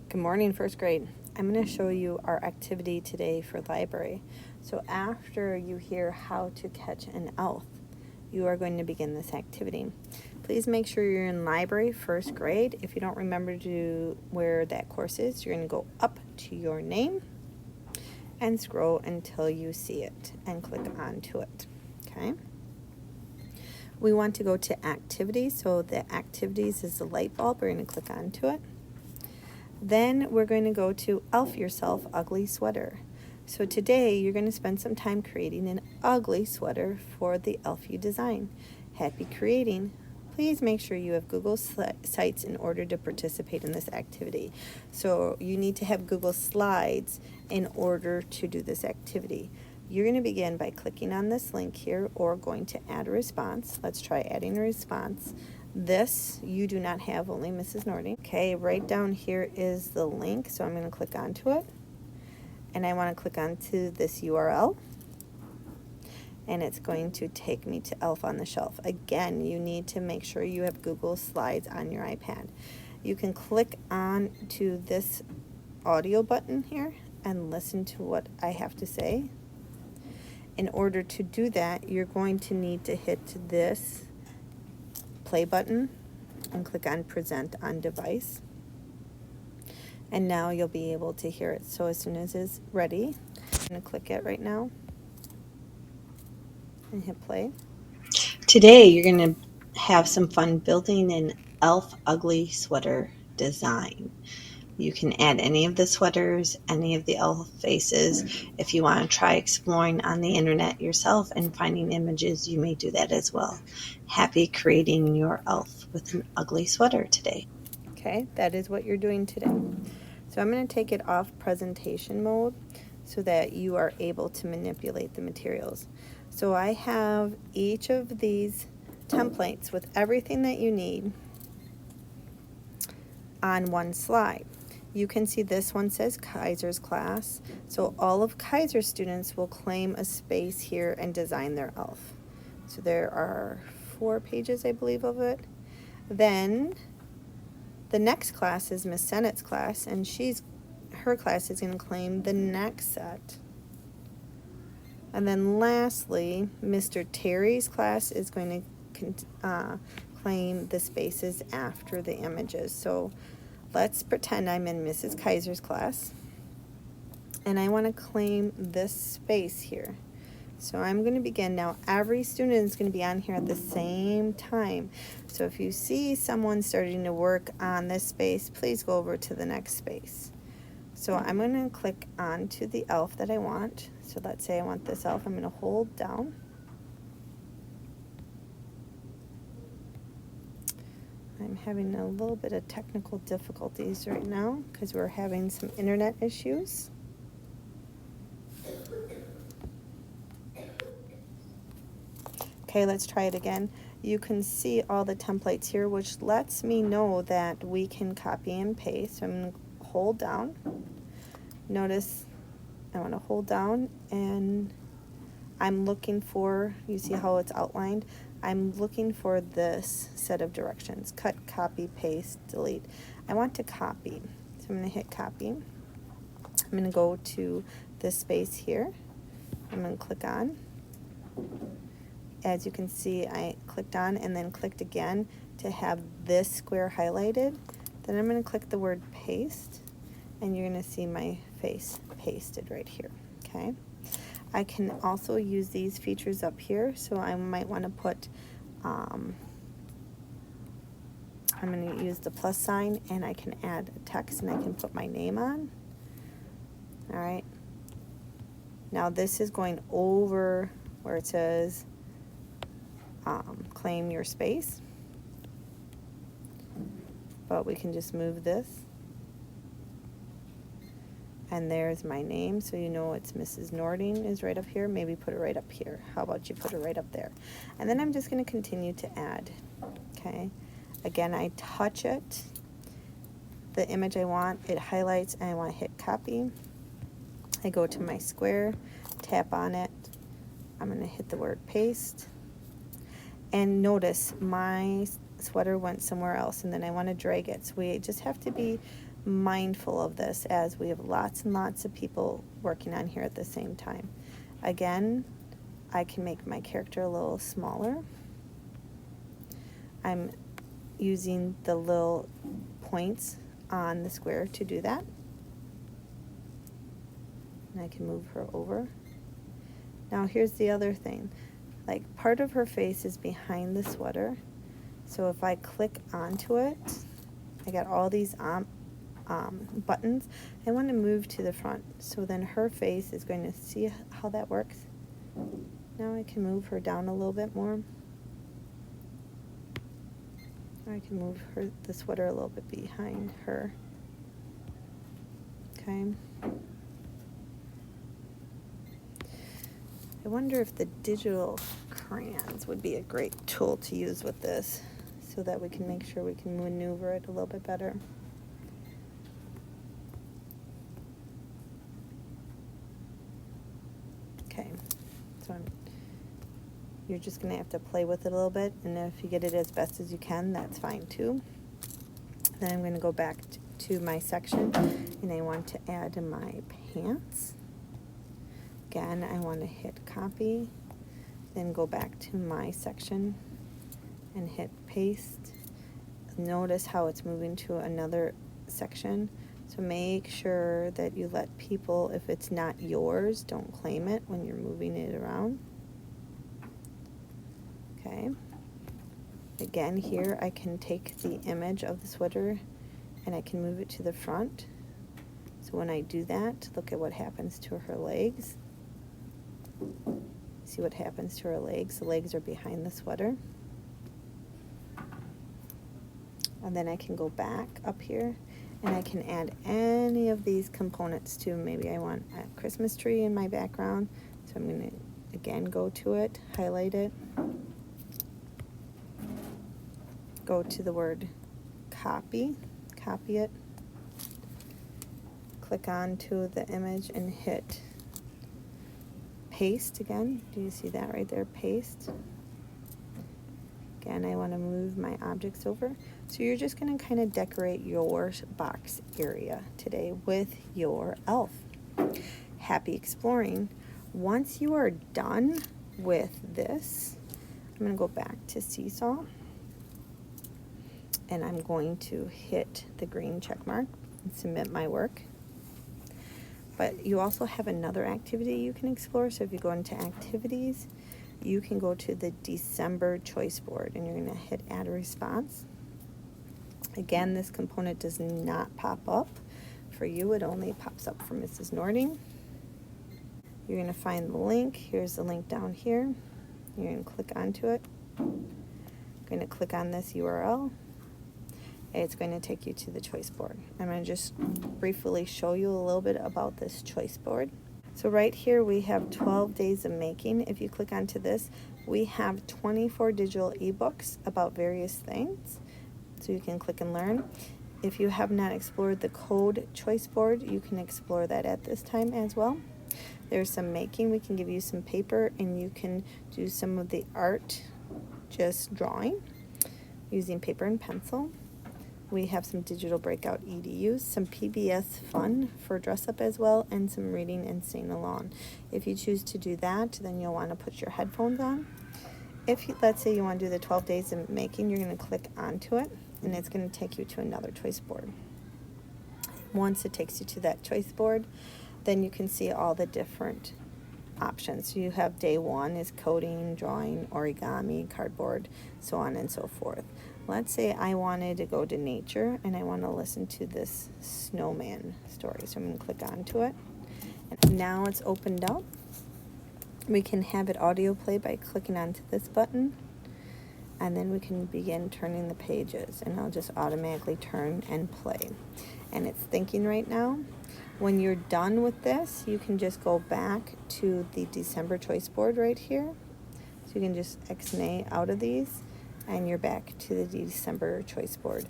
Good morning, first grade. I'm going to show you our activity today for library. So after you hear how to catch an elf, you are going to begin this activity. Please make sure you're in library, first grade. If you don't remember where that course is, you're going to go up to your name and scroll until you see it and click onto it. Okay? We want to go to activities. So the activities is the light bulb. We're going to click onto it. Then we're going to go to Elf Yourself Ugly Sweater. So today you're going to spend some time creating an ugly sweater for the elf you design. Happy creating. Please make sure you have Google Sites in order to participate in this activity. So you need to have Google Slides in order to do this activity. You're going to begin by clicking on this link here or going to add a response. Let's try adding a response. This you do not have, only Mrs. Nording. Okay, right down here is the link, so I'm going to click onto it. And I want to click onto this URL. And it's going to take me to Elf on the Shelf. Again, you need to make sure you have Google Slides on your iPad. You can click on to this audio button here and listen to what I have to say. In order to do that, you're going to need to hit this play button and click on present on device, and now you'll be able to hear it. So as soon as it's ready, I'm going to click it right now and hit play. Today you're going to have some fun building an elf ugly sweater design. You can add any of the sweaters, any of the elf faces. If you want to try exploring on the internet yourself and finding images, you may do that as well. Happy creating your elf with an ugly sweater today. Okay, that is what you're doing today. So I'm going to take it off presentation mode so that you are able to manipulate the materials. So I have each of these templates with everything that you need on one slide. You can see this one says Kaiser's class. So all of Kaiser's students will claim a space here and design their elf. So there are 4 pages, I believe, of it. Then the next class is Miss Sennett's class, and her class is going to claim the next set. And then lastly, Mr. Terry's class is going to claim the spaces after the images. So let's pretend I'm in Mrs. Kaiser's class, and I want to claim this space here. So I'm going to begin now. Every student is going to be on here at the same time. So if you see someone starting to work on this space, please go over to the next space. So I'm going to click on to the elf that I want. So let's say I want this elf. I'm going to hold down. I'm having a little bit of technical difficulties right now because we're having some internet issues. Okay, let's try it again. You can see all the templates here, which lets me know that we can copy and paste. So I'm going to hold down. Notice I want to hold down, and I'm looking for, you see how it's outlined? I'm looking for this set of directions. Cut, copy, paste, delete. I want to copy. So I'm going to hit copy. I'm going to go to this space here. I'm going to click on. As you can see, I clicked on and then clicked again to have this square highlighted. Then I'm going to click the word paste, and you're going to see my face pasted right here. Okay. I can also use these features up here, so I might want to put, I'm going to use the plus sign, and I can add a text, and I can put my name on. All right. Now this is going over where it says claim your space, but we can just move this. And there's my name, so you know it's Mrs. Nording is right up here. Maybe put it right up here. How about you put it right up there? And then I'm just going to continue to add. Okay. Again, I touch it, the image I want, it highlights, and I want to hit copy. I go to my square, tap on it. I'm going to hit the word paste. And notice my sweater went somewhere else, and then I want to drag it. So we just have to be mindful of this as we have lots and lots of people working on here at the same time. Again, I can make my character a little smaller. I'm using the little points on the square to do that. And I can move her over. Now here's the other thing. Like, part of her face is behind the sweater. So if I click onto it, I got all these buttons. I want to move to the front. So then her face is going to, see how that works? Now I can move her down a little bit more. I can move the sweater a little bit behind her. Okay. I wonder if the digital crayons would be a great tool to use with this, so that we can make sure we can maneuver it a little bit better. Okay, so you're just going to have to play with it a little bit, and if you get it as best as you can, that's fine too. Then I'm going to go back to my section, and I want to add my pants. Again, I want to hit copy, then go back to my section and hit paste. Notice how it's moving to another section. So make sure that you let people, if it's not yours, don't claim it when you're moving it around. Okay. Again, here I can take the image of the sweater and I can move it to the front. So when I do that, look at what happens to her legs. See what happens to her legs? The legs are behind the sweater. And then I can go back up here and I can add any of these components to. Maybe I want a Christmas tree in my background. So I'm going to, again, go to it, highlight it, go to the word copy it, click onto the image and hit paste again. Do you see that right there? Paste. Again, I want to move my objects over. So you're just going to kind of decorate your box area today with your elf. Happy exploring. Once you are done with this, I'm going to go back to Seesaw. And I'm going to hit the green check mark and submit my work. But you also have another activity you can explore. So if you go into activities, you can go to the December choice board and you're going to hit add a response. Again, this component does not pop up for you. It only pops up for Mrs. Nording. You're going to find the link. Here's the link down here. You're going to click onto it. I'm going to click on this URL. It's going to take you to the choice board. I'm going to just briefly show you a little bit about this choice board. So right here we have 12 days of making. If you click onto this, we have 24 digital ebooks about various things. So you can click and learn. If you have not explored the code choice board, you can explore that at this time as well. There's some making. We can give you some paper and you can do some of the art, just drawing using paper and pencil. We have some digital breakout EDUs, some PBS fun for dress up as well, and some reading and sing along. If you choose to do that, then you'll want to put your headphones on. If you, let's say you want to do the 12 days of making, you're going to click onto it, and it's going to take you to another choice board. Once it takes you to that choice board, then you can see all the different options. So you have day 1 is coding, drawing, origami, cardboard, so on and so forth. Let's say I wanted to go to nature and I want to listen to this snowman story. So I'm going to click onto it. And now it's opened up. We can have it audio play by clicking onto this button. And then we can begin turning the pages. And I'll just automatically turn and play. And it's thinking right now. When you're done with this, you can just go back to the December choice board right here. So you can just X-nay out of these. And you're back to the December choice board.